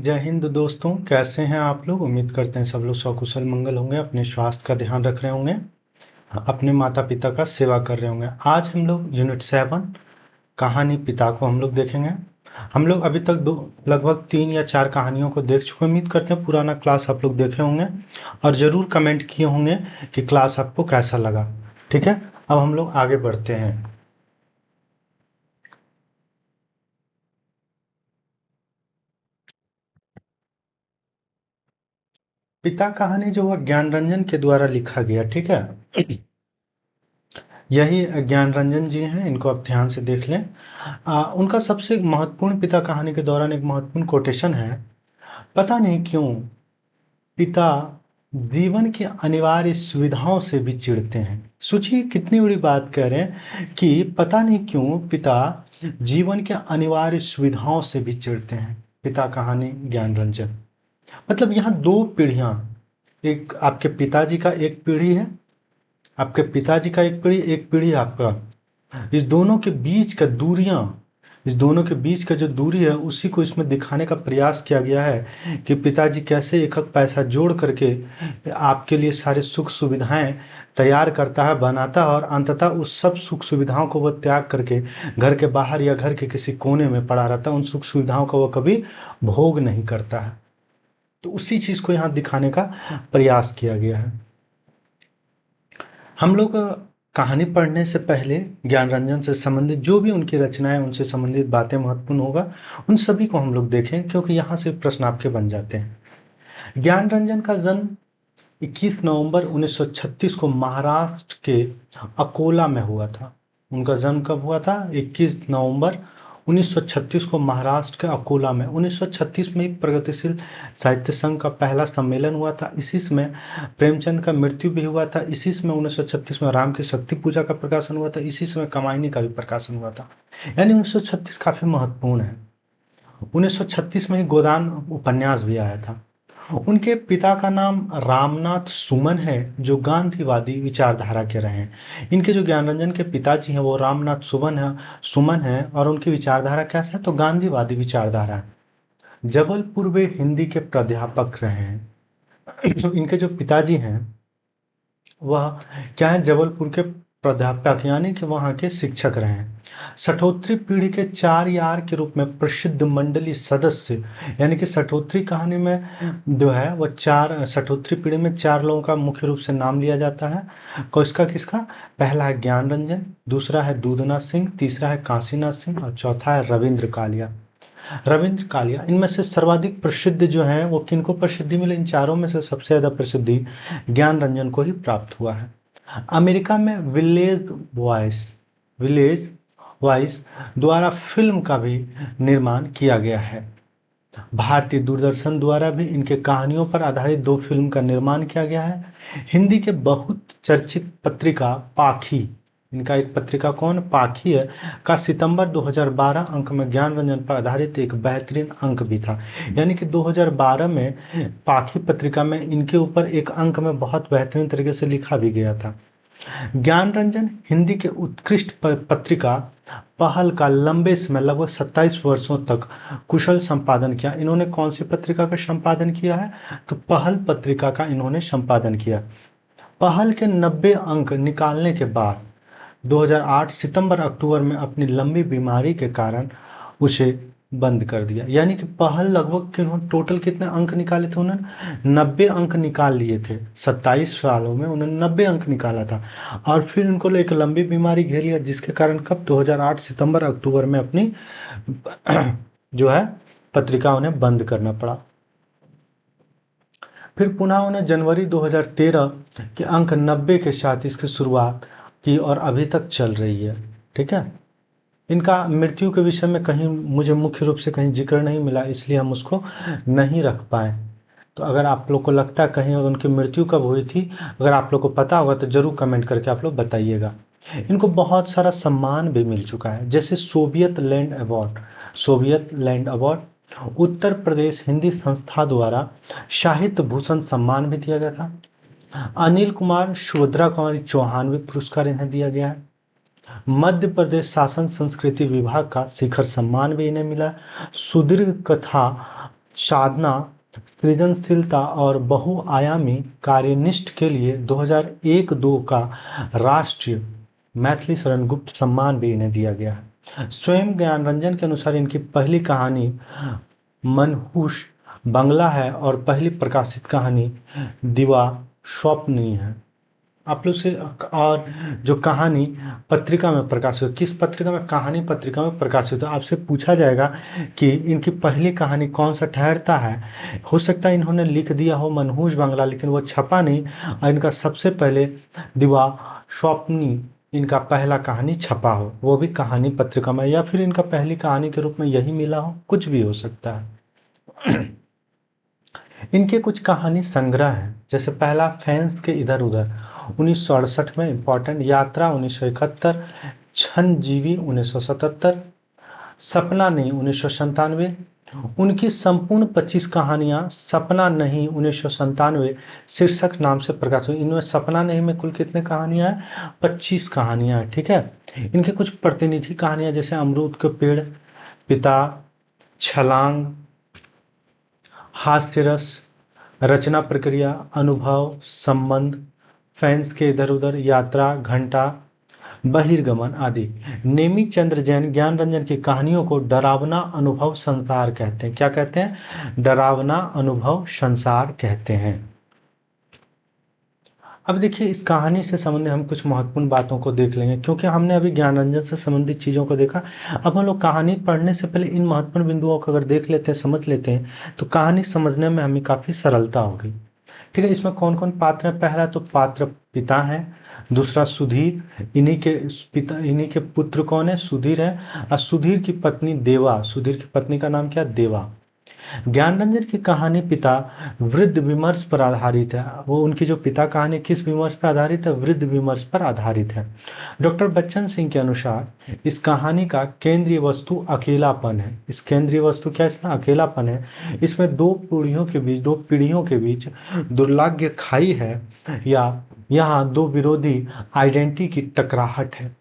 जय हिंद दोस्तों, कैसे हैं आप लोग। उम्मीद करते हैं सब लोग सकुशल मंगल होंगे, अपने स्वास्थ्य का ध्यान रख रहे होंगे, अपने माता पिता का सेवा कर रहे होंगे। आज हम लोग यूनिट 7 कहानी पिता को हम लोग देखेंगे। हम लोग अभी तक लगभग 3 या 4 कहानियों को देख चुके हैं। उम्मीद करते हैं पुराना क्लास आप लोग देखे होंगे और ज़रूर कमेंट किए होंगे कि क्लास आपको कैसा लगा। ठीक है, अब हम लोग आगे बढ़ते हैं। पिता कहानी जो है ज्ञान रंजन के द्वारा लिखा गया। ठीक है, यही ज्ञान रंजन जी हैं, इनको आप ध्यान से देख लें। उनका सबसे महत्वपूर्ण पिता कहानी के दौरान एक महत्वपूर्ण कोटेशन है। पता नहीं क्यों पिता जीवन की अनिवार्य सुविधाओं से भी चिढ़ते हैं। सोचिए कितनी बड़ी बात कह रहे हैं कि पता नहीं क्यों पिता जीवन के अनिवार्य सुविधाओं से भी चिढ़ते हैं। पिता कहानी ज्ञान रंजन, मतलब यहाँ दो पीढ़ियां, एक आपके पिताजी का एक पीढ़ी है, आपके पिताजी का एक पीढ़ी आपका। इस दोनों के बीच का दूरियां, इस दोनों के बीच का जो दूरी है उसी को इसमें दिखाने का प्रयास किया गया है कि पिताजी कैसे एक एक पैसा जोड़ करके आपके लिए सारे सुख सुविधाएं तैयार करता है, बनाता है और अंततः उस सब सुख सुविधाओं को वह त्याग करके घर के बाहर या घर के किसी कोने में पड़ा रहता है। उन सुख सुविधाओं का वह कभी भोग नहीं करता है। तो उसी चीज को यहाँ दिखाने का प्रयास किया गया है। हम लोग कहानी पढ़ने से पहले ज्ञान रंजन से संबंधित जो भी उनकी रचनाएं, उनसे संबंधित बातें महत्वपूर्ण होगा, उन सभी को हम लोग देखें, क्योंकि यहाँ से प्रश्न आपके बन जाते हैं। ज्ञान रंजन का जन्म 21 नवंबर 1936 को महाराष्ट्र के अकोला में हुआ था। उनका जन्म कब हुआ था? 21 नवंबर 1936 को महाराष्ट्र के अकोला में। 1936 में एक प्रगतिशील साहित्य संघ का पहला सम्मेलन हुआ था। इसी समय प्रेमचंद का मृत्यु भी हुआ था। इसी समय 1936 में राम की शक्ति पूजा का प्रकाशन हुआ था। इसी समय कमायनी का भी प्रकाशन हुआ था। यानी 1936 काफी महत्वपूर्ण है। 1936 में ही गोदान उपन्यास भी आया था। उनके पिता का नाम रामनाथ सुमन है, जो गांधीवादी विचारधारा के रहे हैं। इनके जो ज्ञान रंजन के पिताजी हैं वो रामनाथ सुमन है और उनकी विचारधारा कैसा है? तो गांधीवादी विचारधारा है। जबलपुर वे हिंदी के प्राध्यापक रहे हैं। तो इनके जो पिताजी हैं वह क्या है? जबलपुर के प्राध्यापक यानी कि वहां के शिक्षक रहे हैं। सठोत्री पीढ़ी के 4 यार के रूप में प्रसिद्ध मंडली सदस्य, यानी कि सठोत्री कहानी में जो है वह 4 सठोत्री पीढ़ी में 4 लोगों का मुख्य रूप से नाम लिया जाता है। किसका किसका? पहला है ज्ञान रंजन, दूसरा है दूधनाथ सिंह, तीसरा है काशीनाथ सिंह और चौथा है रविंद्र कालिया। रविंद्र कालिया इनमें से सर्वाधिक प्रसिद्ध जो है वो किनको प्रसिद्धि मिली? इन चारों में से सबसे ज्यादा प्रसिद्धि ज्ञान रंजन को ही प्राप्त हुआ है। अमेरिका में विलेज वॉइस द्वारा फिल्म का भी निर्माण किया गया है। भारतीय दूरदर्शन द्वारा भी इनके कहानियों पर आधारित 2 फिल्म का निर्माण किया गया है। हिंदी के बहुत चर्चित पत्रिका पाखी, इनका एक पत्रिका कौन? पाखी है, का सितंबर 2012 अंक में ज्ञान रंजन पर आधारित एक बेहतरीन अंक भी था। यानी कि 2012 में पाखी पत्रिका में इनके ऊपर एक अंक में बहुत बेहतरीन तरीके से लिखा भी गया था। ज्ञान रंजन हिंदी के उत्कृष्ट पत्रिका पहल का लंबे समय लगभग 27 वर्षों तक कुशल संपादन किया। इन्होंने कौन सी पत्रिका का संपादन किया है? तो पहल पत्रिका का इन्होंने संपादन किया। पहल के 90 अंक निकालने के बाद 2008 सितंबर अक्टूबर में अपनी लंबी बीमारी के कारण उसे बंद कर दिया। यानी कि पहल लगभग टोटल कितने अंक निकाले थे? उन्होंने 90 अंक निकाल लिए थे। 27 सालों में उन्होंने 90 अंक निकाला था और फिर उनको एक लंबी बीमारी घेर लिया, जिसके कारण कब 2008 सितंबर अक्टूबर में अपनी जो है पत्रिका उन्हें बंद करना पड़ा। फिर पुनः उन्हें जनवरी 2013 के अंक 90 के साथ इसकी शुरुआत की और अभी तक चल रही है। ठीक है, इनका मृत्यु के विषय में कहीं मुझे मुख्य रूप से कहीं जिक्र नहीं मिला, इसलिए हम उसको नहीं रख पाए। तो अगर आप लोग को लगता है कहीं और उनकी मृत्यु कब हुई थी, अगर आप लोग को पता होगा तो जरूर कमेंट करके आप लोग बताइएगा। इनको बहुत सारा सम्मान भी मिल चुका है, जैसे Soviet land award, Uttar Pradesh Hindi संस्था द्वारा साहित्य भूषण सम्मान भी दिया गया था। अनिल कुमार सुभद्रा कुमारी चौहान भी पुरस्कार इन्हें दिया गया है। मध्य प्रदेश शासन संस्कृति विभाग का शिखर सम्मान भी इन्हें मिला। सुदीर्घ कथा साधना, सृजनशीलता और बहुआयामी कार्यनिष्ठ के लिए 2001-2 का राष्ट्रीय मैथिली शरण गुप्त सम्मान भी इन्हें दिया गया है। स्वयं ज्ञानरंजन के अनुसार इनकी पहली कहानी मनहूस बंगला है और पहली प्रकाशित कहानी दीवा स्वप्नी है। आप लोग से और जो कहानी पत्रिका में प्रकाशित हुई, किस पत्रिका में? कहानी पत्रिका में प्रकाशित हुआ। आपसे पूछा जाएगा कि इनकी पहली कहानी कौन सा ठहरता है। हो सकता है इन्होंने लिख दिया हो मनहूस बंगला, लेकिन वो छपा नहीं और इनका सबसे पहले दीवा स्वप्नी इनका पहला कहानी छपा हो, वो भी कहानी पत्रिका में, या फिर इनका पहली कहानी के रूप में यही मिला हो, कुछ भी हो सकता है। इनके कुछ कहानी संग्रह हैं, जैसे पहला फैंस के इधर उधर 1968 में इंपॉर्टेंट, यात्रा 1971, छन जीवी 1977, सपना नहीं 1997। उनकी संपूर्ण 25 कहानियां सपना नहीं 1997 शीर्षक नाम से प्रकाशित हुई। इनमें सपना नहीं में कुल कितने कहानियां हैं? 25 कहानियां, ठीक है। इनके कुछ प्रतिनिधि कहानियां जैसे अमरूद के पेड़, पिता, छलांग, हास्यरस, रचना प्रक्रिया, अनुभव, संबंध, फैंस के इधर उधर, यात्रा, घंटा, बहिर्गमन आदि। नेमी चंद्र जैन ज्ञानरंजन की कहानियों को डरावना अनुभव संसार कहते हैं। क्या कहते हैं? डरावना अनुभव संसार कहते हैं। अब देखिए, इस कहानी से संबंधित हम कुछ महत्वपूर्ण बातों को देख लेंगे, क्योंकि हमने अभी ज्ञानरंजन से संबंधित चीजों को देखा। अब हम लोग कहानी पढ़ने से पहले इन महत्वपूर्ण बिंदुओं को अगर देख लेते हैं, समझ लेते हैं, तो कहानी समझने में हमें काफी सरलता होगी। ठीक है, इसमें कौन कौन पात्र है? पहला तो पात्र पिता है, दूसरा सुधीर, इन्हीं के पुत्र कौन है? सुधीर है, और सुधीर की पत्नी देवा। सुधीर की पत्नी का नाम क्या? देवा। ज्ञानरंजन की कहानी पिता वृद्ध विमर्श पर आधारित है। वो उनकी जो पिता कहानी किस विमर्श पर आधारित है? वृद्ध विमर्श पर आधारित है। डॉक्टर बच्चन सिंह के अनुसार इस कहानी का केंद्रीय वस्तु अकेलापन है। इस केंद्रीय वस्तु क्या? इसमें अकेलापन है। इसमें दो पीढ़ियों के बीच दुर्लाग्य खाई है, या यहाँ दो विरोधी आइडेंटिटी की टकराहट है।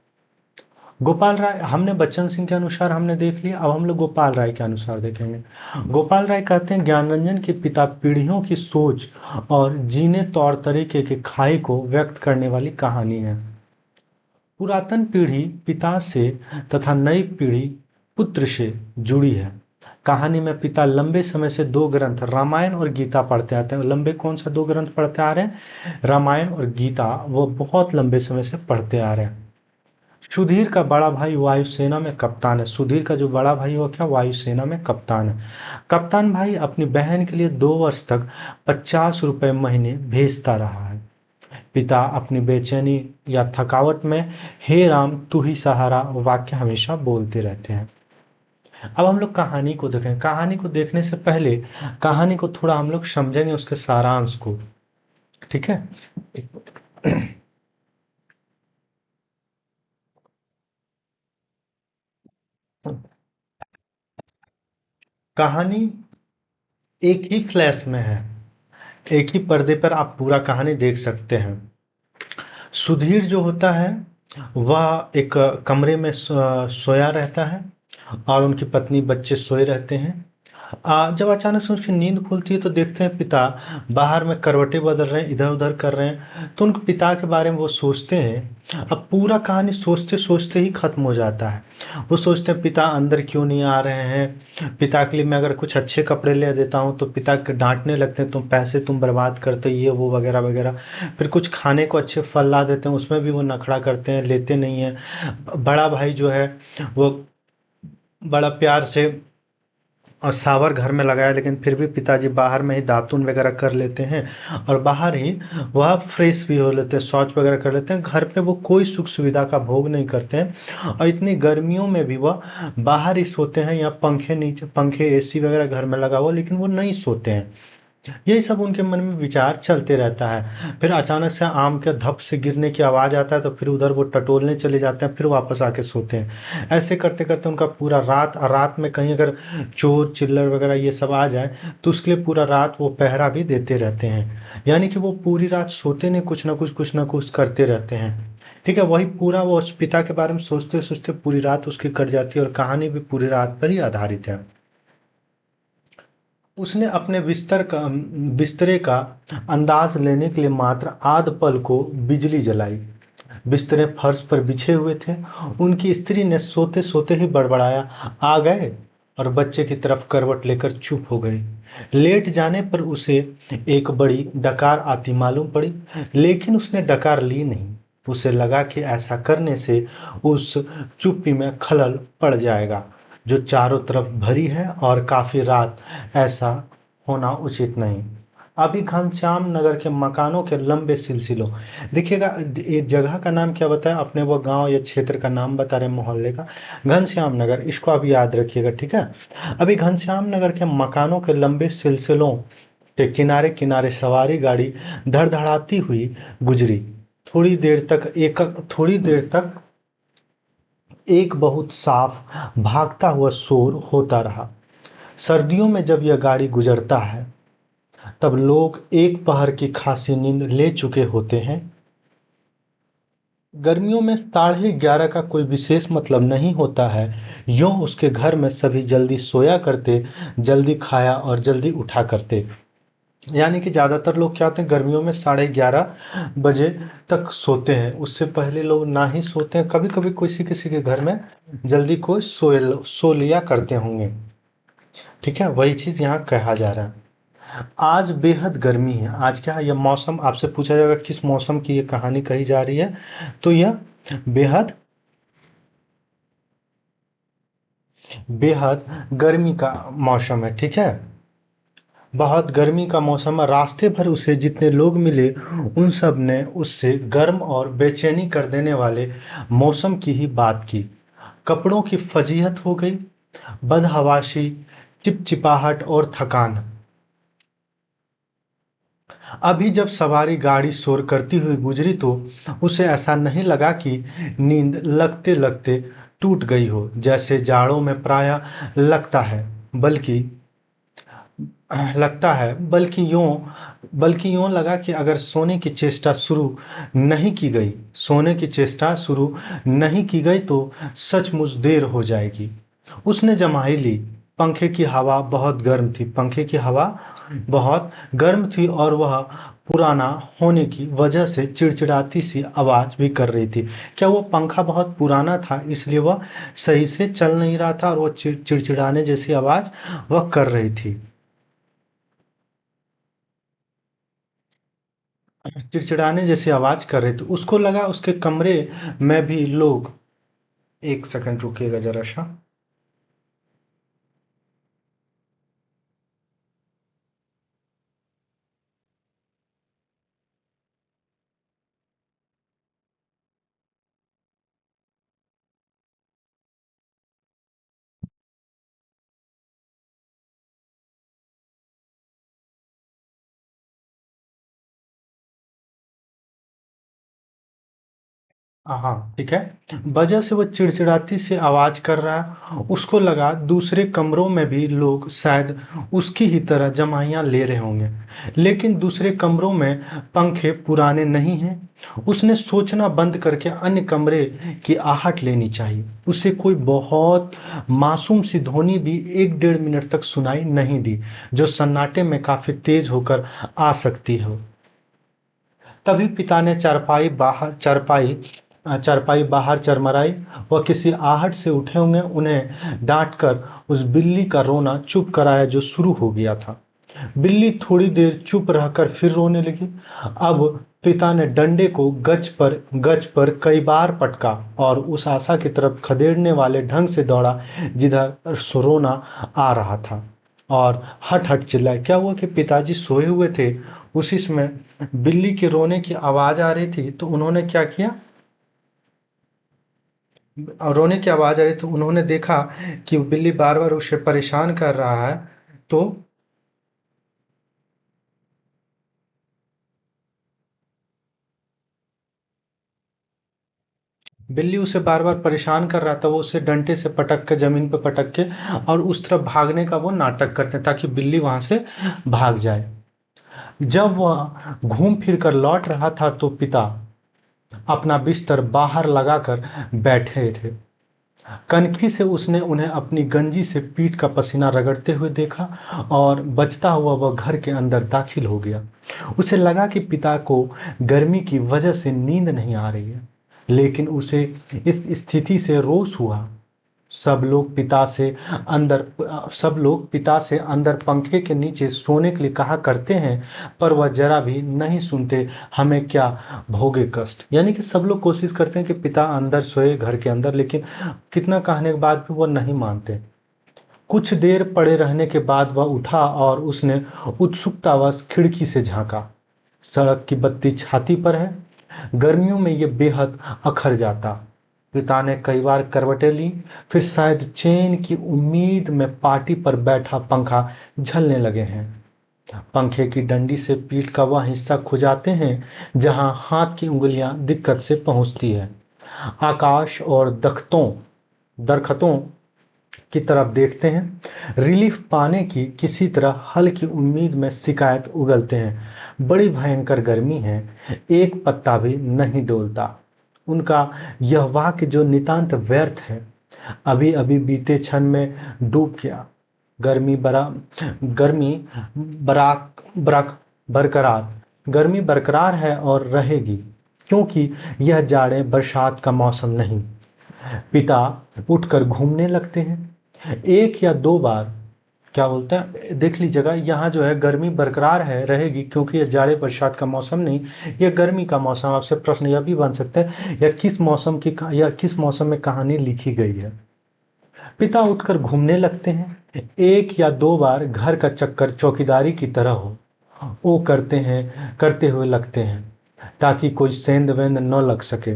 गोपाल राय, हमने बच्चन सिंह के अनुसार हमने देख लिया, अब हम लोग गोपाल राय के अनुसार देखेंगे। गोपाल राय कहते हैं ज्ञानरंजन के पिता पीढ़ियों की सोच और जीने तौर तरीके के खाई को व्यक्त करने वाली कहानी है। पुरातन पीढ़ी पिता से तथा नई पीढ़ी पुत्र से जुड़ी है। कहानी में पिता लंबे समय से दो ग्रंथ रामायण और गीता पढ़ते आते हैं। लंबे कौन सा दो ग्रंथ पढ़ते आ रहे हैं? रामायण और गीता, वो बहुत लंबे समय से पढ़ते आ रहे हैं। सुधीर का बड़ा भाई वायुसेना में कप्तान है। सुधीर का जो बड़ा भाई वो क्या? वायुसेना में कप्तान है। कप्तान भाई अपनी बहन के लिए 2 वर्ष तक 50 रुपए महीने भेजता रहा है। पिता अपनी बेचैनी या थकावट में हे राम तू ही सहारा वाक्य हमेशा बोलते रहते हैं। अब हम लोग कहानी को देखें। कहानी को देखने से पहले कहानी को थोड़ा हम लोग समझेंगे, उसके सारांश को। ठीक है, कहानी एक ही फ्लैश में है, एक ही पर्दे पर आप पूरा कहानी देख सकते हैं। सुधीर जो होता है वह एक कमरे में सोया रहता है और उनकी पत्नी बच्चे सोए रहते हैं। जब अचानक से उसकी नींद खुलती है तो देखते हैं पिता बाहर में करवटें बदल रहे हैं, इधर उधर कर रहे हैं। तो उनके पिता के बारे में वो सोचते हैं। अब पूरा कहानी सोचते सोचते ही खत्म हो जाता है। वो सोचते हैं पिता अंदर क्यों नहीं आ रहे हैं, पिता के लिए मैं अगर कुछ अच्छे कपड़े ले देता हूँ तो पिता डांटने लगते हैं, तुम पैसे तुम बर्बाद करते, ये वो वगैरह वगैरह। फिर कुछ खाने को अच्छे फल ला देते हैं, उसमें भी वो नखड़ा करते हैं, लेते नहीं है। बड़ा भाई जो है वो बड़ा प्यार से और सावर घर में लगाया, लेकिन फिर भी पिताजी बाहर में ही दातुन वगैरह कर लेते हैं और बाहर ही वह फ्रेश भी हो लेते हैं, शौच वगैरह कर लेते हैं। घर पे वो कोई सुख सुविधा का भोग नहीं करते हैं और इतनी गर्मियों में भी वह बाहर ही सोते हैं, या पंखे नीचे, पंखे एसी वगैरह घर में लगा हुआ, लेकिन वो नहीं सोते हैं। यही सब उनके मन में विचार चलते रहता है। फिर अचानक से आम के धप से गिरने की आवाज आता है तो फिर उधर वो टटोलने चले जाते हैं, फिर वापस आके सोते हैं। ऐसे करते करते उनका पूरा रात, और रात में कहीं अगर चोर चिल्लर वगैरह ये सब आ जाए तो उसके लिए पूरा रात वो पहरा भी देते रहते हैं। यानी कि वो पूरी रात सोते नहीं, कुछ ना कुछ करते रहते हैं। ठीक है, वही पूरा वो उस पिता के बारे में सोचते सोचते पूरी रात उसकी कट जाती है और कहानी भी पूरी रात पर ही आधारित है। उसने अपने बिस्तरे का अंदाज लेने के लिए मात्र आध पल को बिजली जलाई। बिस्तरे फर्श पर बिछे हुए थे। उनकी स्त्री ने सोते सोते ही बड़बड़ाया, आ गए, और बच्चे की तरफ करवट लेकर चुप हो गई। लेट जाने पर उसे एक बड़ी डकार आती मालूम पड़ी, लेकिन उसने डकार ली नहीं। उसे लगा कि ऐसा करने से उस चुप्पी में खलल पड़ जाएगा जो चारों तरफ भरी है, और काफी रात ऐसा होना उचित नहीं। अभी घनश्याम नगर के मकानों के लंबे सिलसिलों, देखिएगा ये जगह का नाम क्या बताया अपने, वो गांव या क्षेत्र का नाम बता रहे मोहल्ले का, घनश्याम नगर, इसको आप याद रखिएगा, ठीक है। अभी घनश्याम नगर के मकानों के लंबे सिलसिलों के किनारे किनारे सवारी गाड़ी धड़धड़ाती हुई गुजरी। थोड़ी देर तक एक बहुत साफ भागता हुआ शोर होता रहा। सर्दियों में जब यह गाड़ी गुजरता है तब लोग एक पहर की खासी नींद ले चुके होते हैं। गर्मियों में 11:30 का कोई विशेष मतलब नहीं होता है। यूं उसके घर में सभी जल्दी सोया करते, जल्दी खाया और जल्दी उठा करते। यानी कि ज्यादातर लोग क्या होते हैं, गर्मियों में 11:30 बजे तक सोते हैं। उससे पहले लोग ना ही सोते हैं। कभी कभी किसी किसी के घर में जल्दी कोई सो लिया करते होंगे। ठीक है, वही चीज यहाँ कहा जा रहा है। आज बेहद गर्मी है। आज क्या है, यह मौसम आपसे पूछा जाएगा किस मौसम की ये कहानी कही जा रही है, तो यह बेहद बेहद गर्मी का मौसम है। ठीक है, बहुत गर्मी का मौसम है। रास्ते भर उसे जितने लोग मिले उन सब ने उससे गर्म और बेचैनी कर देने वाले मौसम की ही बात की। कपड़ों की फजीहत हो गई, बदहवासी, चिपचिपाहट और थकान। अभी जब सवारी गाड़ी शोर करती हुई गुजरी तो उसे ऐसा नहीं लगा कि नींद लगते लगते टूट गई हो, जैसे जाड़ों में प्रायः बल्कि लगता है बल्कि यूं लगा कि अगर सोने की चेष्टा शुरू नहीं की गई तो सचमुच देर हो जाएगी। उसने जम्हाई ली। पंखे की हवा बहुत गर्म थी और वह पुराना होने की वजह से चिड़चिड़ाती सी आवाज भी कर रही थी। क्या वो पंखा बहुत पुराना था इसलिए वह सही से चल नहीं रहा था और वो चिड़चिड़ाने जैसी आवाज वह कर रही थी। चिड़चिड़ाने जैसी आवाज कर रही थी। उसको लगा उसके कमरे में भी लोग, एक सेकंड रुकिएगा जरा सा। हाँ, ठीक है। वजह से वो चिड़चिड़ाती से आवाज कर रहा है। उसको लगा दूसरे कमरों में भी लोग शायद उसकी ही तरह जमाइयां ले रहे होंगे, लेकिन दूसरे कमरों में पंखे पुराने नहीं हैं। उसने सोचना बंद करके अन्य कमरे की आहट लेनी चाहिए। उसे कोई बहुत मासूम सी ध्वनि भी 1 डेढ़ मिनट तक सुनाई नहीं दी, जो सन्नाटे में काफी तेज होकर आ सकती हो। तभी पिता ने चारपाई बाहर चरमराई। वह किसी आहट से उठे होंगे। उन्हें डांटकर उस बिल्ली का रोना चुप कराया जो शुरू हो गया था। बिल्ली थोड़ी देर चुप रहकर फिर रोने लगी। अब पिता ने डंडे को गज पर कई बार पटका और उस आशा की तरफ खदेड़ने वाले ढंग से दौड़ा जिधर रोना आ रहा था, और हट हट चिल्लाए। क्या हुआ कि पिताजी सोए हुए थे, उसी समय बिल्ली के रोने की आवाज आ रही थी, तो उन्होंने क्या किया, रोने की आवाज आ रही तो उन्होंने देखा कि बिल्ली बार बार उसे परेशान कर रहा है। तो बिल्ली उसे बार बार परेशान कर रहा था। वो उसे डंडे से पटक के, जमीन पर पटक के, और उस तरफ भागने का वो नाटक करते ताकि बिल्ली वहां से भाग जाए। जब वह घूम फिर कर लौट रहा था तो पिता अपना बिस्तर बाहर लगाकर बैठे थे। कनखी से उसने उन्हें अपनी गंजी से पीठ का पसीना रगड़ते हुए देखा और बचता हुआ वह घर के अंदर दाखिल हो गया। उसे लगा कि पिता को गर्मी की वजह से नींद नहीं आ रही है, लेकिन उसे इस स्थिति से रोष हुआ। सब लोग पिता से अंदर सब लोग पिता से अंदर पंखे के नीचे सोने के लिए कहा करते हैं, पर वह जरा भी नहीं सुनते। हमें क्या भोगे कष्ट, यानी कि सब लोग कोशिश करते हैं कि पिता अंदर सोए घर के अंदर, लेकिन कितना कहने के बाद भी वह नहीं मानते। कुछ देर पड़े रहने के बाद वह उठा और उसने उत्सुकतावश खिड़की से झांका। सड़क की बत्ती छाती पर है। गर्मियों में ये बेहद अखर जाता। पिता ने कई बार करवटें ली, फिर शायद चैन की उम्मीद में पार्टी पर बैठा पंखा झलने लगे हैं। पंखे की डंडी से पीठ का वह हिस्सा खुजाते हैं जहां हाथ की उंगलियां दिक्कत से पहुंचती है। आकाश और दरख्तों की तरफ देखते हैं। रिलीफ पाने की किसी तरह हल्की उम्मीद में शिकायत उगलते हैं। बड़ी भयंकर गर्मी है, एक पत्ता भी नहीं डोलता। उनका यह वाक्य जो नितांत व्यर्थ है, अभी अभी बीते क्षण में डूब गया। गर्मी बरा गर्मी बराक बरक बरकरार गर्मी बरकरार है और रहेगी, क्योंकि यह जाड़े बरसात का मौसम नहीं। पिता उठकर घूमने लगते हैं। एक या दो बार, क्या बोलते हैं, देख लीजिएगा, यहाँ जो है गर्मी बरकरार है रहेगी क्योंकि यह जाड़े बरसात का मौसम नहीं, यह गर्मी का मौसम। आपसे प्रश्न यह भी बन सकता है या किस मौसम में कहानी लिखी गई है। पिता उठकर घूमने लगते हैं। एक या दो बार घर का चक्कर चौकीदारी की तरह हो वो करते हुए लगते हैं, ताकि कोई सेंध वेंध न लग सके।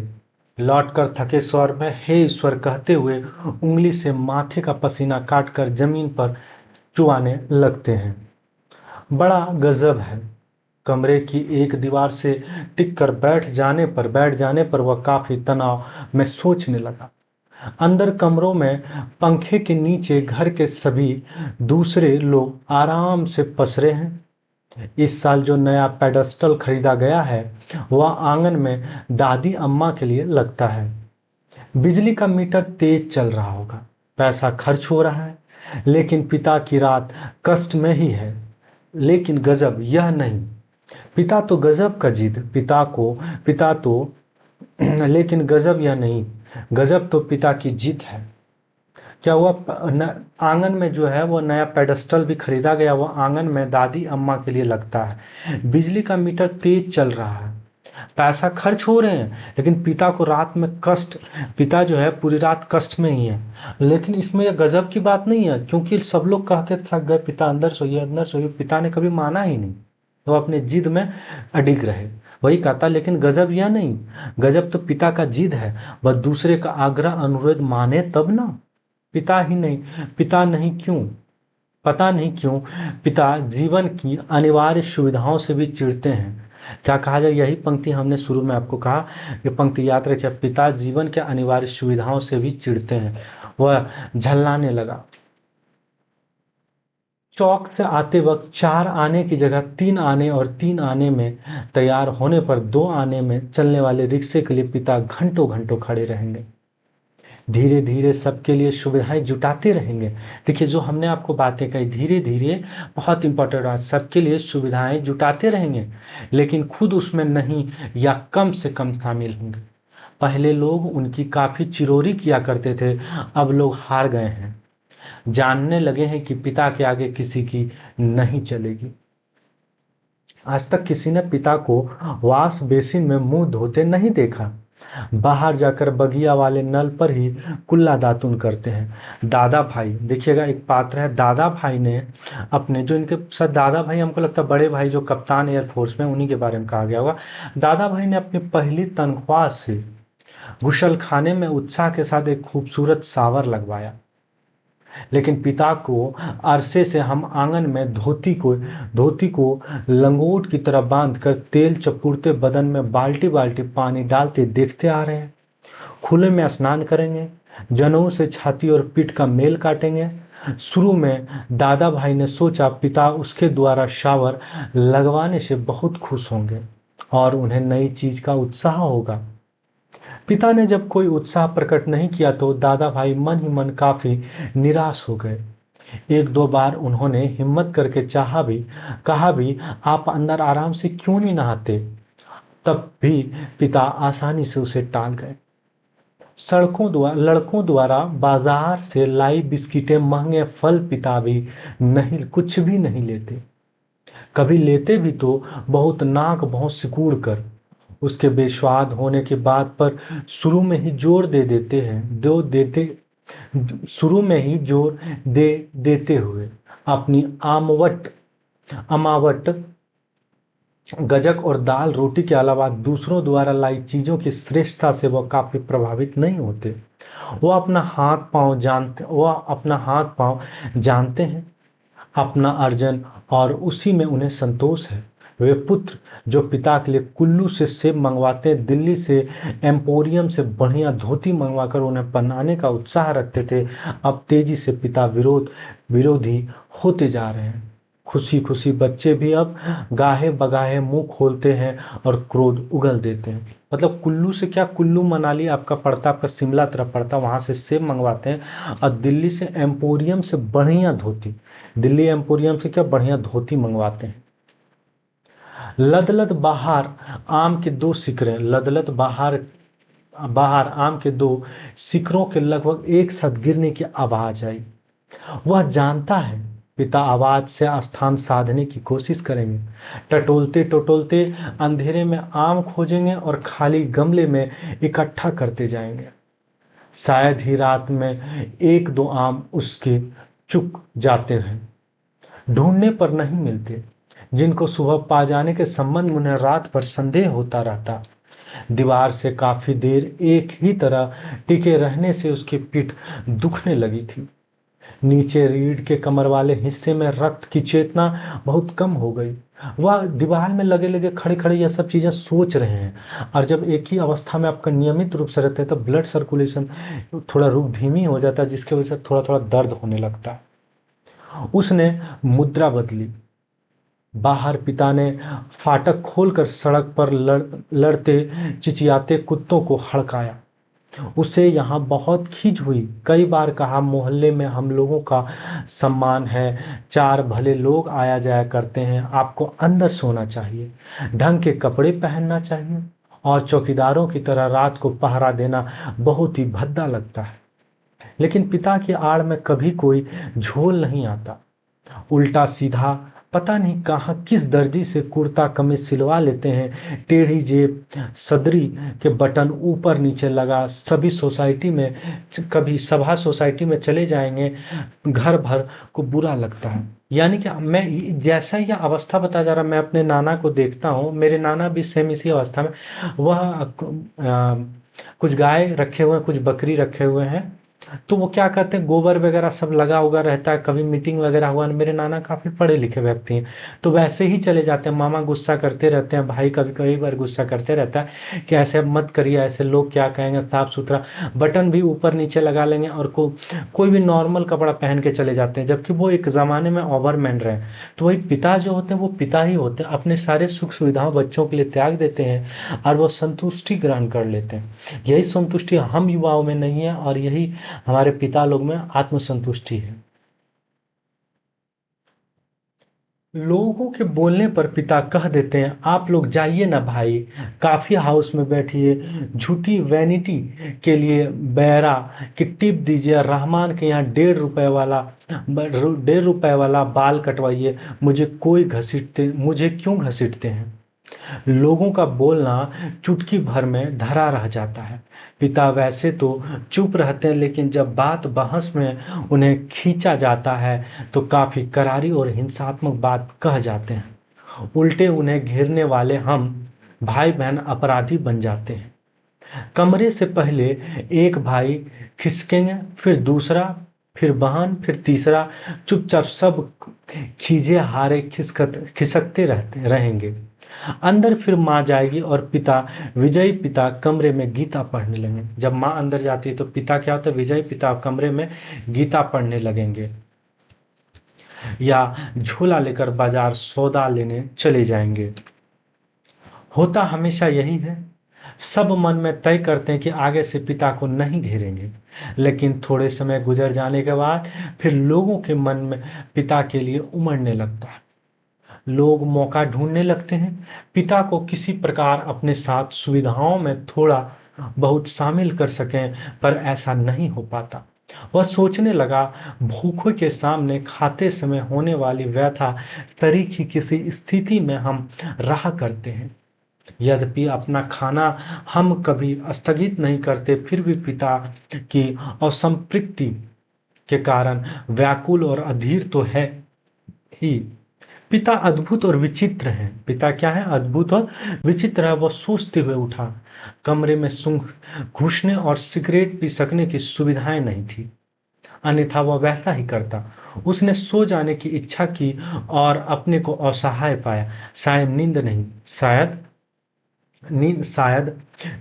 लौटकर थके स्वर में हे ईश्वर कहते हुए उंगली से माथे का पसीना काटकर जमीन पर चुआने लगते हैं। बड़ा गजब है। कमरे की एक दीवार से टिककर बैठ जाने पर वह काफी तनाव में सोचने लगा। अंदर कमरों में पंखे के नीचे घर के सभी दूसरे लोग आराम से पसरे हैं। इस साल जो नया पेडस्टल खरीदा गया है वह आंगन में दादी अम्मा के लिए लगता है। बिजली का मीटर तेज चल रहा होगा, पैसा खर्च हो रहा है, लेकिन पिता की रात कष्ट में ही है। लेकिन गजब यह नहीं, पिता तो गजब का जिद पिता तो लेकिन गजब यह नहीं, गजब तो पिता की जिद है। क्या हुआ, आंगन में जो है वो नया पेडस्टल भी खरीदा गया, वो आंगन में दादी अम्मा के लिए लगता है। बिजली का मीटर तेज चल रहा है, पैसा खर्च हो रहे हैं, लेकिन पिता को रात में कष्ट, पिता जो है पूरी रात कष्ट में ही है। लेकिन इसमें यह गजब की बात नहीं है, क्योंकि सब लोग कह के थक गए पिता अंदर सोइए, पिता ने कभी माना ही नहीं, तो अपने जिद में अडिग रहे। वही कहता, लेकिन गजब यह नहीं, गजब तो पिता का जिद है। वह दूसरे का आग्रह अनुरोध माने तब ना। पिता नहीं क्यों, पता नहीं क्यों पिता जीवन की अनिवार्य सुविधाओं से भी चिढ़ते हैं। क्या कहा जाए, यही पंक्ति हमने शुरू में आपको कहा, ये पंक्ति याद रखिए, पिता जीवन के अनिवार्य सुविधाओं से भी चिढ़ते हैं। वह झल्लाने लगा। चौक से आते वक्त 4 आने की जगह 3 आने और 3 आने में तैयार होने पर 2 आने में चलने वाले रिक्शे के लिए पिता घंटों घंटों खड़े रहेंगे। धीरे धीरे सबके लिए सुविधाएं जुटाते रहेंगे। देखिए, जो हमने आपको बातें कही, धीरे धीरे, बहुत इंपॉर्टेंट बात, सबके लिए सुविधाएं जुटाते रहेंगे, लेकिन खुद उसमें नहीं या कम से कम शामिल होंगे। पहले लोग उनकी काफी चिरोरी किया करते थे, अब लोग हार गए हैं, जानने लगे हैं कि पिता के आगे किसी की नहीं चलेगी। आज तक किसी ने पिता को वॉश बेसिन में मुंह धोते नहीं देखा। बाहर जाकर बगिया वाले नल पर ही कुल्ला दातुन करते हैं। दादा भाई, देखिएगा, एक पात्र है दादा भाई ने अपने, जो इनके साथ दादा भाई, हमको लगता है बड़े भाई जो कप्तान एयरफोर्स में, उन्हीं के बारे में कहा गया होगा। दादा भाई ने अपनी पहली तनख्वाह से गुसल खाने में उत्साह के साथ एक खूबसूरत शावर लगवाया, लेकिन पिता को अरसे से हम आंगन में धोती को लंगोट की तरह बांधकर तेल चपूड़ते बदन में बाल्टी बाल्टी पानी डालते देखते आ रहे हैं। खुले में स्नान करेंगे, जनेऊ से छाती और पीठ का मेल काटेंगे। शुरू में दादा भाई ने सोचा पिता उसके द्वारा शावर लगवाने से बहुत खुश होंगे और उन्हें नई चीज का उत्साह होगा। पिता ने जब कोई उत्साह प्रकट नहीं किया तो दादा भाई मन ही मन काफी निराश हो गए। एक दो बार उन्होंने हिम्मत करके कहा भी, आप अंदर आराम से क्यों नहीं नहाते? तब भी पिता आसानी से उसे टाल गए। लड़कों द्वारा बाजार से लाई बिस्किटें, महंगे फल पिता भी नहीं, कुछ भी नहीं लेते। कभी लेते भी तो बहुत नाक भौं सिकुड़ कर, उसके बेस्वाद होने की बात पर शुरू में ही जोर दे देते हैं दो देते शुरू में ही जोर दे देते हुए अपनी अमावट गजक और दाल रोटी के अलावा दूसरों द्वारा लाई चीजों की श्रेष्ठता से वह काफी प्रभावित नहीं होते। वह अपना हाथ पांव जानते हैं, अपना अर्जन, और उसी में उन्हें संतोष है। वे पुत्र जो पिता के लिए कुल्लू से सेब मंगवाते हैं, दिल्ली से एम्पोरियम से बढ़िया धोती मंगवाकर उन्हें पहनाने का उत्साह रखते थे, अब तेजी से पिता विरोधी होते जा रहे हैं। खुशी खुशी बच्चे भी अब गाहे बगाहे मुंह खोलते हैं और क्रोध उगल देते हैं। मतलब कुल्लू से क्या, कुल्लू मनाली आपका पड़ता, आपका शिमला तरफ पड़ता, वहां से सेब मंगवाते हैं, और दिल्ली से एम्पोरियम से बढ़िया धोती, दिल्ली एम्पोरियम से क्या बढ़िया धोती मंगवाते हैं। लदलद बाहर आम के दो सिकरे लदलद बाहर आम के दो सिकरों के लगभग एक साथ गिरने की आवाज आई। वह जानता है पिता आवाज से स्थान साधने की कोशिश करेंगे, टटोलते टटोलते अंधेरे में आम खोजेंगे और खाली गमले में इकट्ठा करते जाएंगे। शायद ही रात में एक दो आम उसके चुक जाते हैं, ढूंढने पर नहीं मिलते, जिनको सुबह पा जाने के संबंध में उन्हें रात भर संदेह होता रहता। दीवार से काफी देर एक ही तरह टिके रहने से उसकी पीठ दुखने लगी थी। नीचे रीढ़ के कमर वाले हिस्से में रक्त की चेतना बहुत कम हो गई। वह दीवार में लगे लगे खड़े खड़े यह सब चीजें सोच रहे हैं, और जब एक ही अवस्था में आपका नियमित रूप से रहते हैं तो ब्लड सर्कुलेशन थोड़ा रूप धीमी हो जाता है, जिसकी वजह से थोड़ा थोड़ा दर्द होने लगता है। उसने मुद्रा बदली। बाहर पिता ने फाटक खोलकर सड़क पर लड़ते चिचियाते कुत्तों को हड़काया। उसे यहाँ बहुत खींच हुई, कई बार कहा, मोहल्ले में हम लोगों का सम्मान है, चार भले लोग आया जाया करते हैं, आपको अंदर सोना चाहिए, ढंग के कपड़े पहनना चाहिए, और चौकीदारों की तरह रात को पहरा देना बहुत ही भद्दा लगता है। लेकिन पिता की आड़ में कभी कोई झोल नहीं आता। उल्टा सीधा पता नहीं कहाँ किस दर्जी से कुर्ता कमीज सिलवा लेते हैं, टेढ़ी जेब, सदरी के बटन ऊपर नीचे लगा, कभी सभा सोसाइटी में चले जाएंगे, घर भर को बुरा लगता है। यानी कि मैं जैसा यह अवस्था बता जा रहा, मैं अपने नाना को देखता हूँ, मेरे नाना भी सेम इसी अवस्था में, वह कुछ गाय रखे हुए हैं, कुछ बकरी रखे हुए हैं, तो वो क्या करते हैं, गोबर वगैरह सब लगा उगा रहता है, कभी मीटिंग वगैरह हुआ, मेरे नाना काफी पढ़े लिखे व्यक्ति हैं, तो वैसे ही चले जाते हैं। मामा गुस्सा करते रहते हैं, भाई कभी कभी बार गुस्सा करते रहता है कि ऐसे मत करिए, ऐसे लोग क्या कहेंगे, साफ सुथरा बटन भी ऊपर नीचे लगा लेंगे, और कोई भी नॉर्मल कपड़ा पहन के चले जाते हैं, जबकि वो एक जमाने में ओवरमैन रहे। तो वही पिता जो होते हैं वो पिता ही होते हैं, अपने सारे सुख सुविधाओं बच्चों के लिए त्याग देते हैं, और वो संतुष्टि ग्रहण कर लेते हैं। यही संतुष्टि हम युवाओं में नहीं है, और यही हमारे पिता लोग में आत्मसंतुष्टि है। लोगों के बोलने पर पिता कह देते हैं, आप लोग जाइए ना भाई, काफी हाउस में बैठिए, झूठी वैनिटी के लिए बैरा कि टिप दीजिए, रहमान के यहाँ ₹1.5 वाला बाल कटवाइए, मुझे क्यों घसीटते हैं? लोगों का बोलना चुटकी भर में धरा रह जाता है। पिता वैसे तो चुप रहते हैं, लेकिन जब बात बहस में उन्हें खींचा जाता है तो काफी करारी और हिंसात्मक बात कह जाते हैं। उल्टे उन्हें घेरने वाले हम भाई बहन अपराधी बन जाते हैं। कमरे से पहले एक भाई खिसकेंगे, फिर दूसरा, फिर बहन, फिर तीसरा, चुपचाप सब खीजे हारे खिसकते रहेंगे। अंदर फिर माँ जाएगी और विजयी पिता कमरे में गीता पढ़ने लगेंगे। जब माँ अंदर जाती है तो पिता क्या होता है, विजयी पिता कमरे में गीता पढ़ने लगेंगे, या झोला लेकर बाजार सौदा लेने चले जाएंगे। होता हमेशा यही है। सब मन में तय करते हैं कि आगे से पिता को नहीं घेरेंगे, लेकिन थोड़े समय गुजर जाने के बाद फिर लोगों के मन में पिता के लिए उमड़ने लगता है। लोग मौका ढूंढने लगते हैं पिता को किसी प्रकार अपने साथ सुविधाओं में थोड़ा बहुत शामिल कर सकें, पर ऐसा नहीं हो पाता। वह सोचने लगा, भूखों के सामने खाते समय होने वाली व्यथा तरीकी किसी स्थिति में हम रहा करते हैं। यद्यपि अपना खाना हम कभी स्थगित नहीं करते, फिर भी पिता की असंतृप्ति के कारण व्याकुल और अधीर तो है ही। पिता अद्भुत और विचित्र हैं। पिता क्या है? अद्भुत और विचित्र है। वह सोचते हुए उठा। कमरे में सूंघ घुसने और सिगरेट पी सकने की सुविधाएं नहीं थी, अन्यथा वह वैसा ही करता। उसने सो जाने की इच्छा की और अपने को असहाय पाया। शायद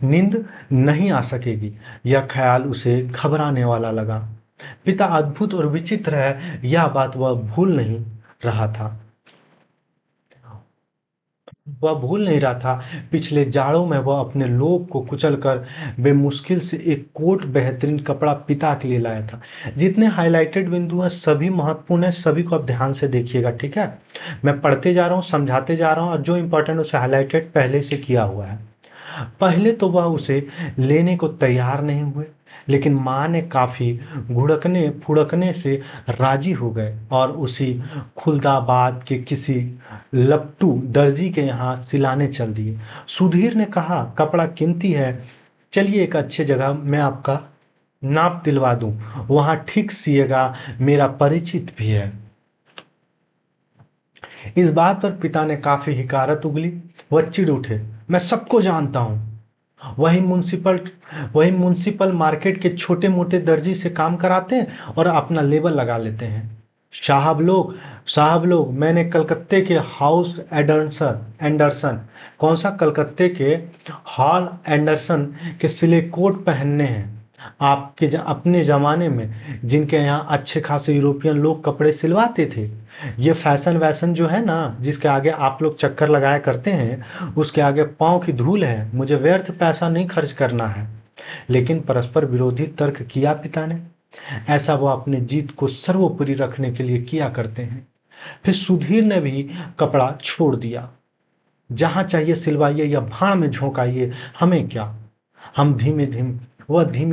नींद नहीं आ सकेगी, यह ख्याल उसे घबराने वाला लगा। पिता अद्भुत और विचित्र है, यह बात वह भूल नहीं रहा था। पिछले जाड़ों में वह अपने लोभ को कुचलकर बेमुश्किल से एक कोट बेहतरीन कपड़ा पिता के लिए लाया था। जितने हाइलाइटेड बिंदु हैं सभी महत्वपूर्ण हैं, सभी को आप ध्यान से देखिएगा, ठीक है? मैं पढ़ते जा रहा हूँ, समझाते जा रहा हूँ, और जो इंपॉर्टेंट उसे हाइलाइटेड पहले से किया हुआ है। पहले तो वह उसे लेने को तैयार नहीं हुए, लेकिन माँ ने काफी घुड़कने फुड़कने से राजी हो गए और उसी खुलदाबाद के किसी लपटू दर्जी के यहाँ सिलाने चल दिए। सुधीर ने कहा, कपड़ा कीमती है, चलिए एक अच्छी जगह मैं आपका नाप दिलवा दूं, वहां ठीक सिएगा, मेरा परिचित भी है। इस बात पर पिता ने काफी हिकारत उगली। वह चिढ़ उठे, मैं सबको जानता हूं। वही म्युनिसिपल मार्केट के छोटे मोटे दर्जी से काम कराते हैं और अपना लेबल लगा लेते हैं। साहब लोग, मैंने कलकत्ते के हाउस एंडरसन, कौन सा? कलकत्ते के हॉल एंडरसन के सिले कोट पहनने हैं। अपने जमाने में जिनके यहाँ अच्छे खासे यूरोपियन लोग कपड़े सिलवाते थे। ये फैशन वैशन जो है ना, जिसके आगे आप लोग चक्कर लगाया करते हैं, उसके आगे पांव की धूल है। मुझे व्यर्थ पैसा नहीं खर्च करना है। लेकिन परस्पर विरोधी तर्क किया पिता ने। ऐसा वो अपने जीत को सर्वोपरि रखने के लिए किया करते हैं। फिर सुधीर ने भी कपड़ा छोड़ दिया। जहां चाहिए सिलवाइए या भाड़ में झोंकाइए, हमें क्या। हम धीमे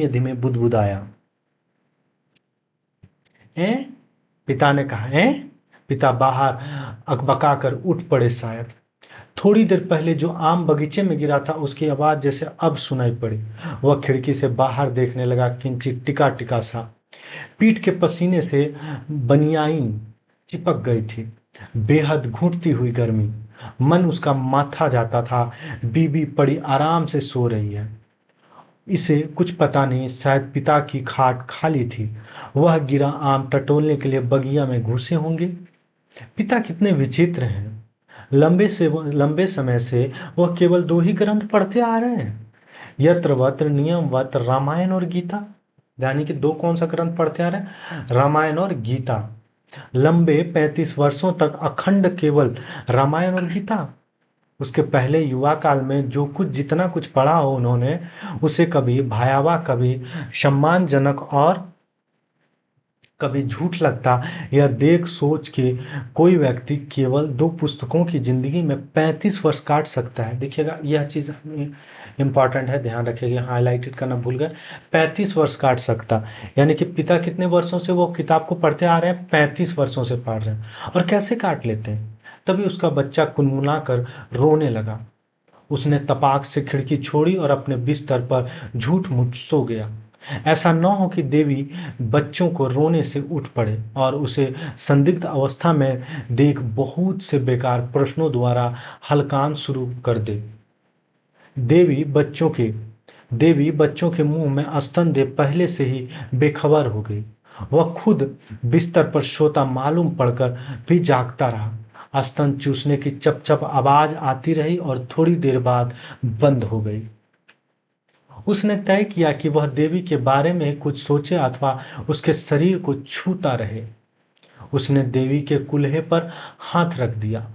धीमे बुदबुदाया। ए? पिता ने कहा। पिता बाहर अकबकाकर उठ पड़े। शायद थोड़ी देर पहले जो आम बगीचे में गिरा था उसकी आवाज जैसे अब सुनाई पड़ी। वह खिड़की से बाहर देखने लगा। किंचित टिका टिका सा पीठ के पसीने से बनियाइन चिपक गई थी। बेहद घुटती हुई गर्मी। मन उसका माथा जाता था। बीबी पड़ी आराम से सो रही है। इसे कुछ पता नहीं, शायद पिता की खाट खाली थी। वह गिरा आम टटोलने के लिए बगिया में घुसे होंगे। पिता कितने विचित्र हैं। लंबे समय से वह केवल दो ही ग्रंथ पढ़ते आ रहे हैं, यत्रवत्र नियमवत रामायण और गीता। यानी कि दो कौन सा ग्रंथ पढ़ते आ रहे हैं? रामायण और गीता। लंबे 35 वर्षों तक अखंड केवल रामायण और गीता। उसके पहले युवा काल में जो कुछ जितना कुछ पढ़ा हो उन्होंने, उसे कभी भयावह, कभी सम्मानजनक और कभी झूठ लगता। यह देख सोच के कोई व्यक्ति केवल दो पुस्तकों की जिंदगी में 35 वर्ष काट सकता है। देखिएगा, यह चीज इंपॉर्टेंट है, ध्यान रखिएगा, हाईलाइटेड करना भूल गए। 35 वर्ष काट सकता, यानी कि पिता कितने वर्षों से वो किताब को पढ़ते आ रहे हैं? 35 वर्षों से पढ़ रहे हैं। और कैसे काट लेते हैं? तभी उसका बच्चा कुनमुना कर रोने लगा। उसने तपाक से खिड़की छोड़ी और अपने बिस्तर पर झूठ मूठ सो गया। ऐसा न हो कि देवी बच्चों को रोने से उठ पड़े और उसे संदिग्ध अवस्था में देख बहुत से बेकार प्रश्नों द्वारा हलकान शुरू कर दे। देवी बच्चों के मुंह में स्तन दे पहले से ही बेखबर हो गई। वह खुद बिस्तर पर सोता मालूम पड़कर भी जागता रहा। स्तन चूसने की चप चप आवाज आती रही और थोड़ी देर बाद बंद हो गई। उसने तय किया कि वह देवी के बारे में कुछ सोचे अथवा उसके शरीर को छूता रहे। उसने देवी के कुल्हे पर हाथ रख दिया,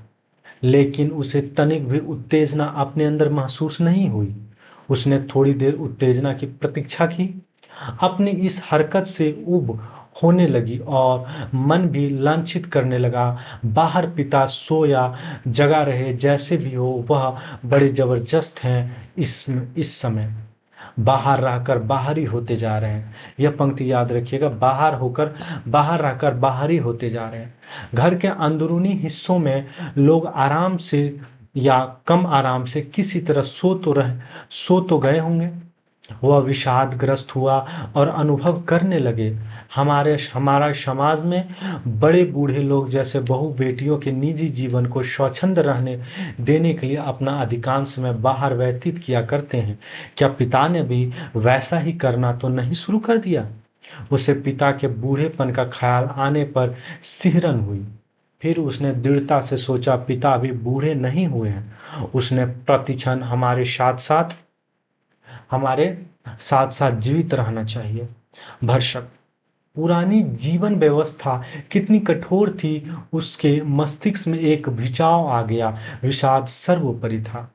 लेकिन उसे तनिक भी उत्तेजना अपने अंदर महसूस नहीं हुई। उसने थोड़ी देर उत्तेजना की प्रतीक्षा की। अपनी इस हरकत से उब होने लगी और मन भी लांछित करने लगा। बाहर पिता सो या जगा रहे, जैसे भी हो वह बड़े जबरदस्त हैं इस समय। बाहर रहकर बाहरी होते जा रहे हैं। यह पंक्ति याद रखिएगा, बाहर रहकर बाहरी होते जा रहे हैं। घर के अंदरूनी हिस्सों में लोग आराम से या कम आराम से किसी तरह सो तो गए होंगे। वह विषादग्रस्त हुआ और अनुभव करने लगे, हमारा समाज में बड़े बूढ़े लोग जैसे बहू बेटियों के निजी जीवन को स्वच्छंद रहने देने के लिए अपना अधिकांश समय बाहर व्यतीत किया करते हैं। क्या पिता ने भी वैसा ही करना तो नहीं शुरू कर दिया? उसे पिता के बूढ़ेपन का ख्याल आने पर सिहरन हुई। फिर उसने दृढ़ता से सोचा, पिता अभी बूढ़े नहीं हुए हैं। उसने प्रतिक्षण हमारे साथ साथ जीवित रहना चाहिए। भरसक पुरानी जीवन व्यवस्था कितनी कठोर थी, उसके मस्तिष्क में एक भिचाव आ गया। विषाद सर्वोपरि था।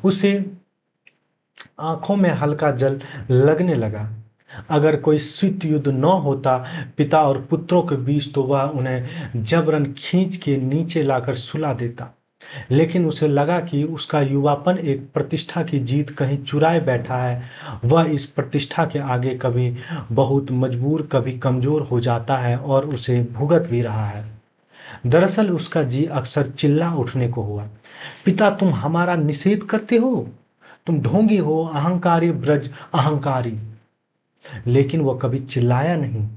उसे आंखों में हल्का जल लगने लगा। अगर कोई शीत युद्ध न होता पिता और पुत्रों के बीच, तो वह उन्हें जबरन खींच के नीचे लाकर सुला देता। लेकिन उसे लगा कि उसका युवापन एक प्रतिष्ठा की जीत कहीं चुराए बैठा है। वह इस प्रतिष्ठा के आगे कभी बहुत मजबूर, कभी कमजोर हो जाता है और उसे भुगत भी रहा है। दरअसल उसका जी अक्सर चिल्ला उठने को हुआ, पिता तुम हमारा निषेध करते हो, तुम ढोंगी हो, अहंकारी ब्रज अहंकारी। लेकिन वह कभी चिल्लाया नहीं।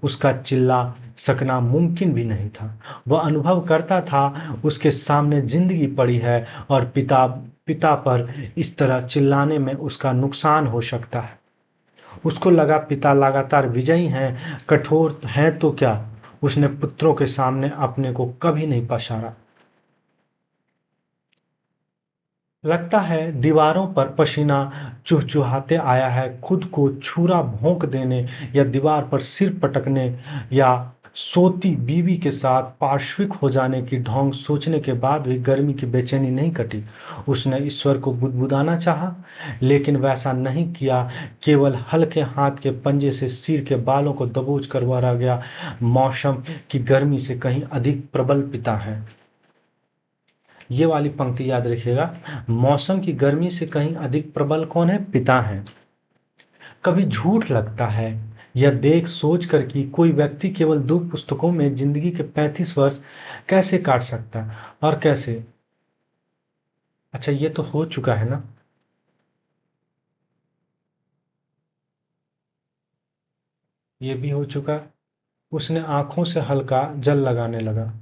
उसका चिल्ला सकना मुमकिन भी नहीं था। वह अनुभव करता था उसके सामने जिंदगी पड़ी है और पिता पर इस तरह चिल्लाने में उसका नुकसान हो सकता है। उसको लगा पिता लगातार विजयी हैं, कठोर हैं तो क्या, उसने पुत्रों के सामने अपने को कभी नहीं पछाड़ा। लगता है दीवारों पर पसीना चुहचुहाते आया है। खुद को छुरा भोंक देने या दीवार पर सिर पटकने या सोती बीवी के साथ पार्श्विक हो जाने की ढोंग सोचने के बाद भी गर्मी की बेचैनी नहीं कटी। उसने ईश्वर को बुदबुदाना चाहा, लेकिन वैसा नहीं किया। केवल हल्के हाथ के पंजे से सिर के बालों को दबोच कर वह रह गया। मौसम की गर्मी से कहीं अधिक प्रबल पिता है। ये वाली पंक्ति याद रखिएगा, मौसम की गर्मी से कहीं अधिक प्रबल कौन है? पिता है। कभी झूठ लगता है यह देख सोच कर कि कोई व्यक्ति केवल 2 पुस्तकों में जिंदगी के 35 वर्ष कैसे काट सकता है। और कैसे? अच्छा, ये तो हो चुका है ना। ये भी हो चुका। उसने आंखों से हल्का जल लगाने लगा।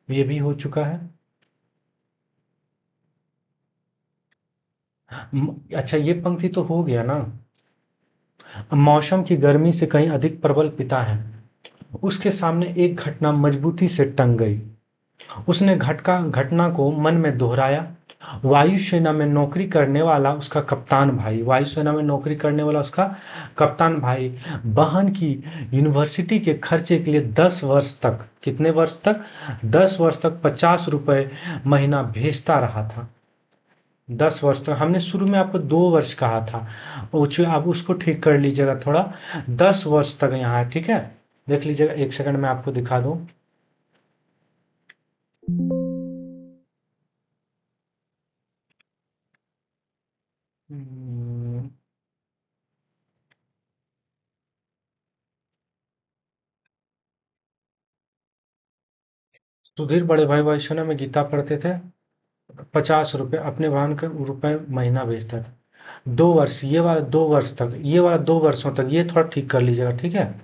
ये भी हो चुका है। अच्छा, ये पंक्ति तो हो गया ना। मौसम की गर्मी से कहीं अधिक प्रबल पिता है। उसके सामने एक घटना मजबूती से टंग गई। उसने घटना को मन में दोहराया। वायुसेना में नौकरी करने वाला उसका कप्तान भाई बहन की यूनिवर्सिटी के खर्चे के लिए 10 वर्ष तक, कितने वर्ष तक? 10 वर्ष तक 50 रुपए महीना भेजता रहा था। 10 वर्ष तक। हमने शुरू में आपको 2 वर्ष कहा था, आप उसको ठीक कर लीजिएगा थोड़ा। 10 वर्ष तक यहाँ है, ठीक है। देख लीजिएगा, एक सेकंड में आपको दिखा दूं। हम्म, सुधीर बड़े भाई वायुसेना में गीता पढ़ते थे। 50 रुपए अपने वाहन के रुपए महीना भेजता था। 2 वर्ष, ये वाला 2 वर्ष तक, ये वाला 2 वर्षों तक, ये थोड़ा ठीक कर लीजिएगा, ठीक है।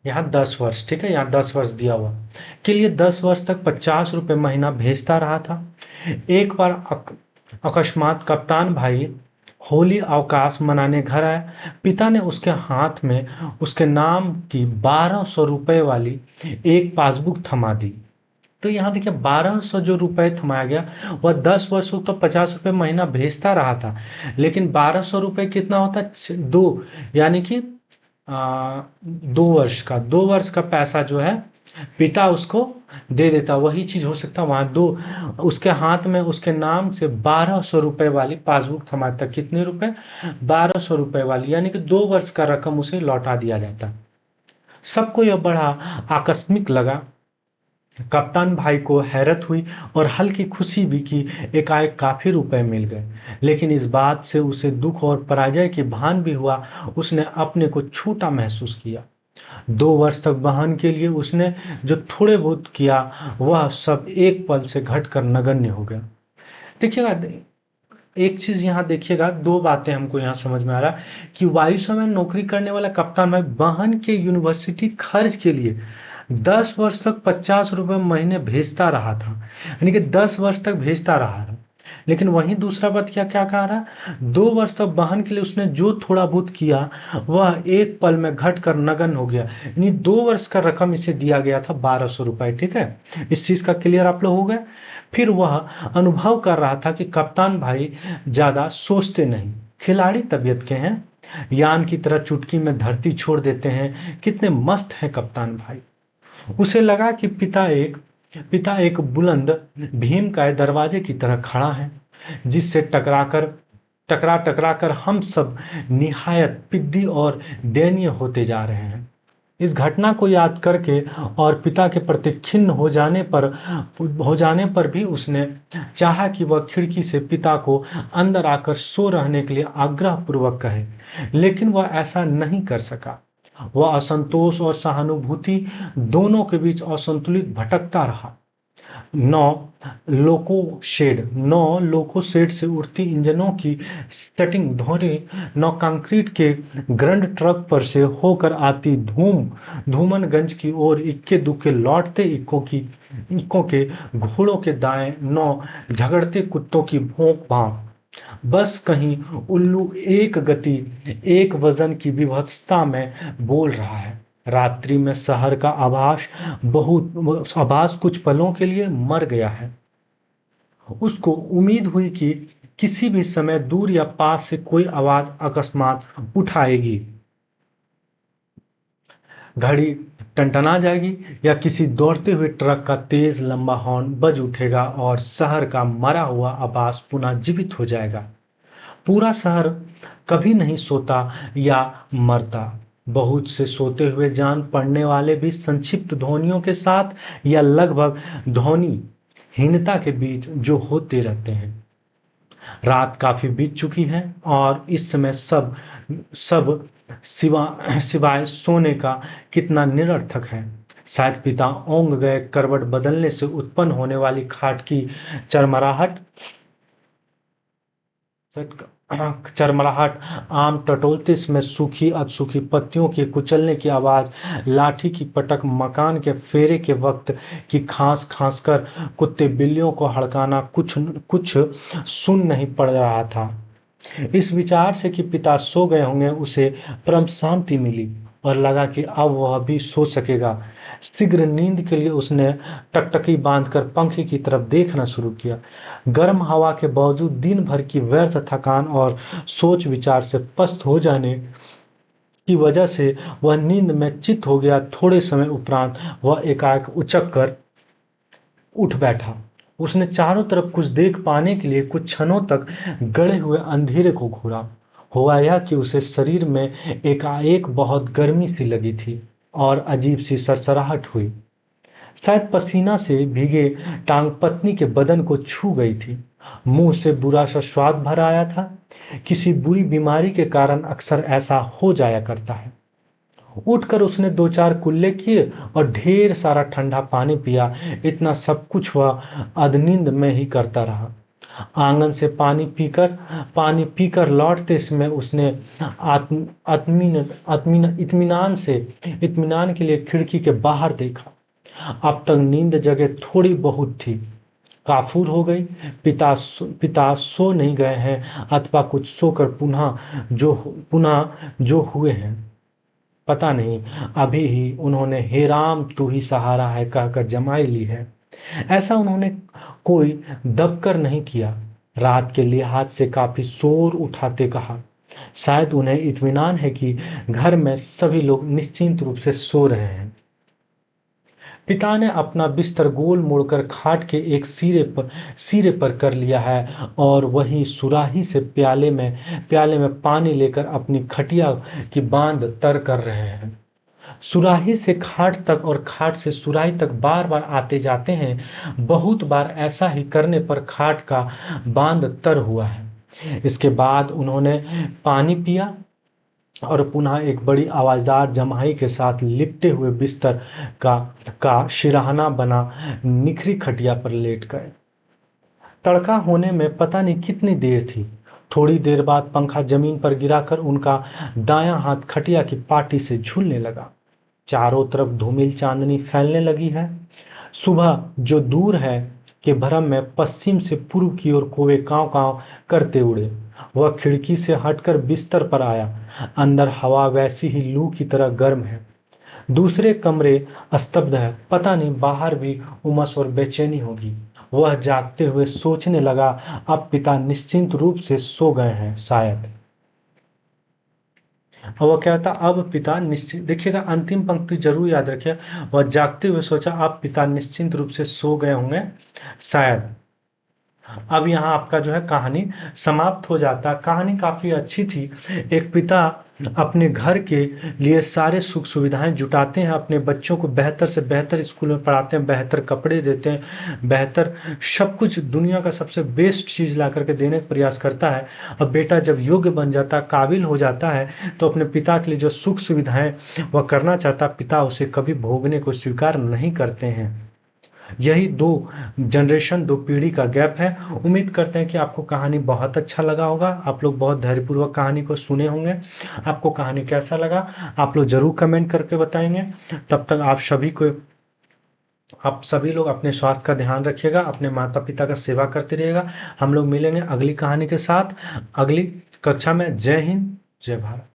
यहाँ 10 वर्ष, ठीक है, यहाँ 10 वर्ष दिया हुआ के लिए 10 वर्ष तक 50 रुपए महीना भेजता रहा था। एक बार अकस्मात कप्तान भाई होली अवकाश मनाने घर आया। पिता ने उसके हाथ में उसके नाम की 1200 रुपए वाली एक पासबुक थमा दी। तो यहाँ देखिए, 1200 जो रुपए थमाया गया, वह 10 वर्षों तो 50 रुपए महीना भेजता रहा था। लेकिन 1200 रुपए कितना होता है? दो, यानी कि 2 वर्ष का, 2 वर्ष का पैसा जो है पिता उसको दे देता। वही चीज हो सकता वहां दो, उसके हाथ में उसके नाम से 1200 रुपए वाली पासबुक थमा था। कितने रुपए? 1200 रुपए वाली, यानी कि 2 वर्ष का रकम उसे लौटा दिया जाता। सबको यह बड़ा आकस्मिक लगा। कप्तान भाई को हैरत हुई और हल्की खुशी भी कि एकाएक काफी रुपए मिल गए, लेकिन इस बात से उसे दुख और पराजय की भान भी हुआ। उसने अपने को छोटा महसूस किया। 2 वर्ष तक बहन के लिए उसने जो थोड़े बहुत किया, वह सब एक पल से घटकर नगण्य हो गया। देखिएगा, एक चीज यहाँ देखिएगा, दो बातें हमको यहाँ समझ में आ रहा है कि वायुसेना में नौकरी करने वाला कप्तान भाई बहन के यूनिवर्सिटी खर्च के लिए 10 वर्ष तक 50 रुपए महीने भेजता रहा था, यानी कि 10 वर्ष तक भेजता रहा है। लेकिन वहीं दूसरा बात क्या क्या कह रहा है, 2 वर्ष तक बहन के लिए उसने जो थोड़ा बहुत किया, वह एक पल में घट कर नगन हो गया। यानी 2 वर्ष का रकम इसे दिया गया था, 1200 रुपए। ठीक है, इस चीज का क्लियर आप लोग हो गए। फिर वह अनुभव कर रहा था कि कप्तान भाई ज्यादा सोचते नहीं, खिलाड़ी तबीयत के हैं, यान की तरह चुटकी में धरती छोड़ देते हैं। कितने मस्त हैं कप्तान भाई। उसे लगा कि पिता एक बुलंद भीमकाय दरवाजे की तरह खड़ा है, जिससे टकरा टकरा कर हम सब निहायत पिद्दी और दयनीय होते जा रहे हैं। इस घटना को याद करके और पिता के प्रति खिन्न हो जाने पर भी उसने चाहा कि वह खिड़की से पिता को अंदर आकर सो रहने के लिए आग्रह पूर्वक कहे, लेकिन वह ऐसा नहीं कर सका। वह असंतोष और सहानुभूति दोनों के बीच असंतुलित भटकता रहा। नौ नौ लोको शेड से उड़ती इंजनों की स्टटिंग ध्वनि, नौ कंक्रीट के ग्रैंड ट्रक पर से होकर आती धूमनगंज की ओर इक्के दुक्के लौटते इक्कों के घोड़ों के दाएं, नौ झगड़ते कुत्तों की भौंक भांप। बस कहीं उल्लू एक गति एक वजन की विभत्सता में बोल रहा है। रात्रि में शहर का आभास कुछ पलों के लिए मर गया है। उसको उम्मीद हुई कि किसी भी समय दूर या पास से कोई आवाज अकस्मात उठाएगी, घड़ी टनटना जाएगी या किसी दौड़ते हुए ट्रक का तेज लंबा हॉर्न बज उठेगा और शहर का मरा हुआ आभास पुनः जीवित हो जाएगा। पूरा शहर कभी नहीं सोता या मरता। बहुत से सोते हुए जान पड़ने वाले भी संक्षिप्त ध्वनियों के साथ या लगभग ध्वनिहीनता के बीच जो होते रहते हैं। रात काफी बीत चुकी है और इस समय सब सब सिवाय सोने का कितना निरर्थक है। शायद पिता ओंग गए करवट बदलने से उत्पन्न होने वाली खाट की चरमराहट चरमराहट, आम टटोलते समय सूखी अधसूखी पत्तियों के कुचलने की आवाज, लाठी की पटक, मकान के फेरे के वक्त की खांस खांस कर कुत्ते बिल्लियों को हड़काना कुछ कुछ सुन नहीं पड़ रहा था। इस विचार से कि पिता सो गए होंगे उसे परम शांति मिली और लगा कि अब वह भी सो सकेगा। शीघ्र नींद के लिए उसने टकटकी बांधकर पंखे की तरफ देखना शुरू किया। गर्म हवा के बावजूद दिन भर की व्यर्थ थकान और सोच विचार से पस्त हो जाने की वजह से वह नींद में चित हो गया। थोड़े समय उपरांत वह एकाएक उचक कर उठ बैठा। उसने चारों तरफ कुछ देख पाने के लिए कुछ क्षणों तक गड़े हुए अंधेरे को घूरा। हुआ यह कि उसे शरीर में एकाएक बहुत गर्मी सी लगी थी और अजीब सी सरसराहट हुई। शायद पसीना से भीगे टांग पत्नी के बदन को छू गई थी। मुंह से बुरा सा स्वाद भर आया था। किसी बुरी बीमारी के कारण अक्सर ऐसा हो जाया करता है। उठकर उसने 2-4 कुल्ले किए और ढेर सारा ठंडा पानी पिया। इतना सब कुछ वह अधनींद में ही करता रहा। आंगन से पानी पीकर लौटते समय उसने इत्मीनान के लिए खिड़की के बाहर देखा। अब तक नींद जगह थोड़ी बहुत थी, काफूर हो गई। पिता सो नहीं गए हैं अथवा कुछ सोकर पुनः जो हुए हैं पता नहीं। अभी ही उन्होंने हे राम तू ही सहारा है कहकर जमाई ली है। ऐसा उन्होंने कोई दबकर नहीं किया। रात के लिहाज से काफी शोर उठाते कहा। शायद उन्हें इत्मीनान है कि घर में सभी लोग निश्चिंत रूप से सो रहे हैं। पिता ने अपना बिस्तर गोल मोड़कर खाट के एक सिरे पर कर लिया है और वही सुराही से प्याले में पानी लेकर अपनी खटिया की बांध तर कर रहे हैं। सुराही से खाट तक और खाट से सुराही तक बार बार आते जाते हैं। बहुत बार ऐसा ही करने पर खाट का बांध तर हुआ है। इसके बाद उन्होंने पानी पिया और पुनः एक बड़ी आवाजदार जम्हाई के साथ लिपटे हुए बिस्तर का सिरहाना बना निखरी खटिया पर लेट गए। तड़का होने में पता नहीं कितनी देर थी। थोड़ी देर बाद पंखा जमीन पर गिराकर उनका दायां हाथ खटिया की पाटी से झूलने लगा। चारों तरफ धूमिल चांदनी फैलने लगी है। सुबह जो दूर है के भ्रम में पश्चिम से पूर्व की ओर कौवे कांव कांव करते उड़े। वह खिड़की से हटकर बिस्तर पर आया। अंदर हवा वैसी ही लू की तरह गर्म है। दूसरे कमरे स्तब्ध है। पता नहीं बाहर भी उमस और बेचैनी होगी। वह जागते हुए सोचने लगा, अब पिता निश्चिंत रूप से सो गए हैं शायद। और वह क्या होता, अब पिता निश्चिंत, देखिएगा अंतिम पंक्ति जरूर याद रखिए। वह जागते हुए सोचा, अब पिता निश्चिंत रूप से सो गए होंगे शायद। अब यहाँ आपका जो है कहानी समाप्त हो जाता। कहानी काफी अच्छी थी। एक पिता अपने घर के लिए सारे सुख सुविधाएं जुटाते हैं, अपने बच्चों को बेहतर से बेहतर स्कूल में पढ़ाते हैं, बेहतर कपड़े देते हैं, बेहतर सब कुछ दुनिया का सबसे बेस्ट चीज ला करके देने का प्रयास करता है। और बेटा जब योग्य बन जाता है, काबिल हो जाता है, तो अपने पिता के लिए जो सुख सुविधाएं वह करना चाहता, पिता उसे कभी भोगने को स्वीकार नहीं करते हैं। यही दो जनरेशन, दो पीढ़ी का गैप है। उम्मीद करते हैं कि आपको कहानी बहुत अच्छा लगा होगा। आप लोग बहुत धैर्यपूर्वक कहानी को सुने होंगे। आपको कहानी कैसा लगा आप लोग जरूर कमेंट करके बताएंगे। तब तक आप सभी लोग अपने स्वास्थ्य का ध्यान रखिएगा, अपने माता पिता का सेवा करते रहिएगा। हम लोग मिलेंगे अगली कहानी के साथ अगली कक्षा में। जय हिंद, जय भारत।